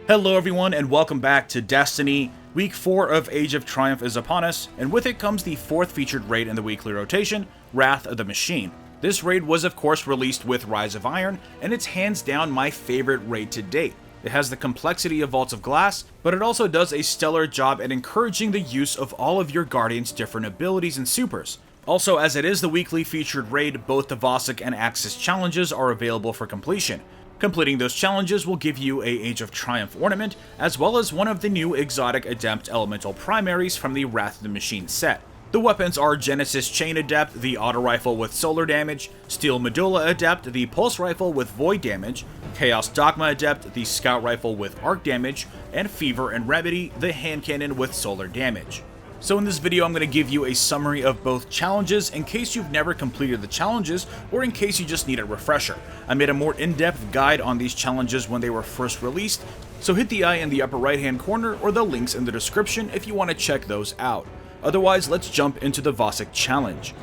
Hello everyone and welcome back to Destiny. Week 4 of Age of Triumph is upon us, and with it comes the 4th featured raid in the weekly rotation, Wrath of the Machine. This raid was of course released with Rise of Iron, and it's hands down my favorite raid to date. It has the complexity of Vaults of Glass, but it also does a stellar job at encouraging the use of all of your Guardian's different abilities and supers. Also, as it is the weekly featured raid, both the Vosik and Aksis challenges are available for completion. Completing those challenges will give you a Age of Triumph ornament, as well as one of the new exotic Adept elemental primaries from the Wrath of the Machine set. The weapons are Genesis Chain Adept, the auto rifle with solar damage, Steel Medulla Adept, the pulse rifle with void damage, Chaos Dogma Adept, the scout rifle with arc damage, and Fever and Remedy, the hand cannon with solar damage. So in this video I'm going to give you a summary of both challenges in case you've never completed the challenges or in case you just need a refresher. I made a more in-depth guide on these challenges when they were first released, so hit the eye in the upper right hand corner or the links in the description if you want to check those out. Otherwise, let's jump into the Vosik challenge.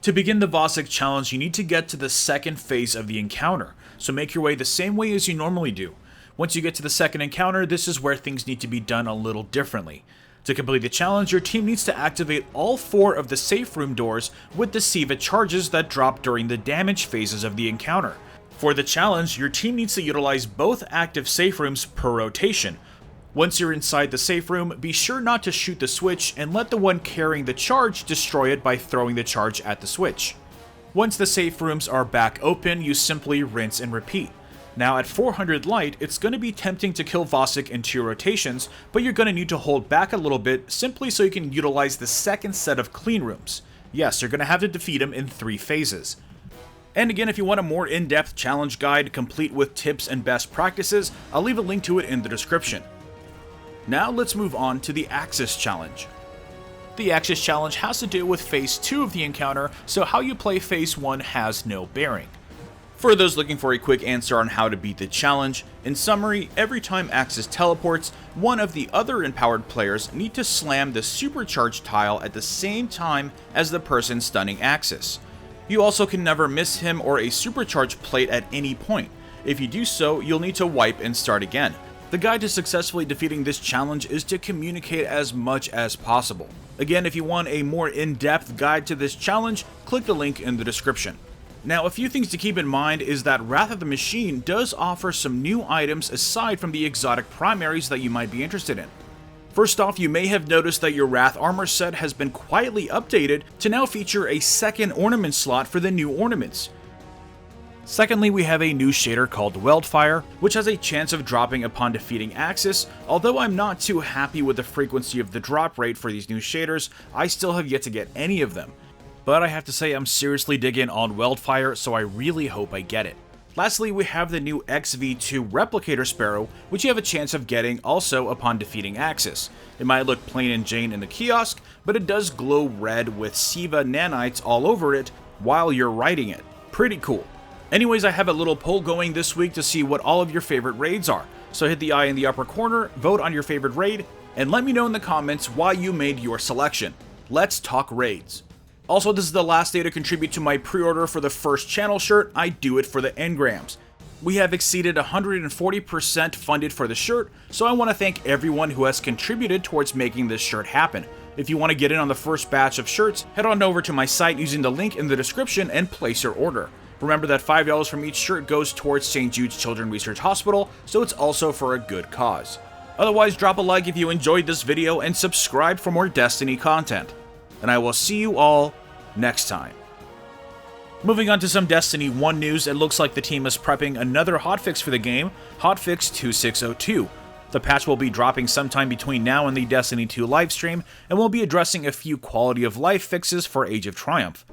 To begin the Vosik challenge, you need to get to the second phase of the encounter, so make your way the same way as you normally do. Once you get to the second encounter, this is where things need to be done a little differently. To complete the challenge, your team needs to activate all 4 of the safe room doors with the Siva charges that drop during the damage phases of the encounter. For the challenge, your team needs to utilize both active safe rooms per rotation. Once you're inside the safe room, be sure not to shoot the switch and let the one carrying the charge destroy it by throwing the charge at the switch. Once the safe rooms are back open, you simply rinse and repeat. Now at 400 light, it's going to be tempting to kill Vosik in 2 rotations, but you're going to need to hold back a little bit simply so you can utilize the second set of clean rooms. Yes, you're going to have to defeat him in 3 phases. And again, if you want a more in-depth challenge guide complete with tips and best practices, I'll leave a link to it in the description. Now let's move on to the Aksis challenge. The Aksis challenge has to do with phase 2 of the encounter, so how you play phase 1 has no bearing. For those looking for a quick answer on how to beat the challenge, in summary, every time Aksis teleports, one of the other empowered players need to slam the supercharged tile at the same time as the person stunning Aksis. You also can never miss him or a supercharged plate at any point. If you do so, you'll need to wipe and start again. The guide to successfully defeating this challenge is to communicate as much as possible. Again, if you want a more in-depth guide to this challenge, click the link in the description. Now, a few things to keep in mind is that Wrath of the Machine does offer some new items aside from the exotic primaries that you might be interested in. First off, you may have noticed that your Wrath armor set has been quietly updated to now feature a second ornament slot for the new ornaments. Secondly, we have a new shader called Wildfire, which has a chance of dropping upon defeating Aksis. Although I'm not too happy with the frequency of the drop rate for these new shaders, I still have yet to get any of them. But I have to say I'm seriously digging on Wildfire, so I really hope I get it. Lastly, we have the new XV2 Replicator Sparrow, which you have a chance of getting also upon defeating Aksis. It might look plain and Jane in the kiosk, but it does glow red with Siva nanites all over it while you're riding it. Pretty cool. Anyways, I have a little poll going this week to see what all of your favorite raids are, so hit the eye in the upper corner, vote on your favorite raid, and let me know in the comments why you made your selection. Let's talk raids. Also, this is the last day to contribute to my pre-order for the first channel shirt. I do it for the ENGRAMS. We have exceeded 140% funded for the shirt, so I want to thank everyone who has contributed towards making this shirt happen. If you want to get in on the first batch of shirts, head on over to my site using the link in the description and place your order. Remember that $5 from each shirt goes towards St. Jude's Children's Research Hospital, so it's also for a good cause. Otherwise, drop a like if you enjoyed this video and subscribe for more Destiny content. And I will see you all next time. Moving on to some Destiny 1 news, it looks like the team is prepping another hotfix for the game, Hotfix 2602. The patch will be dropping sometime between now and the Destiny 2 livestream, and will be addressing a few quality of life fixes for Age of Triumph.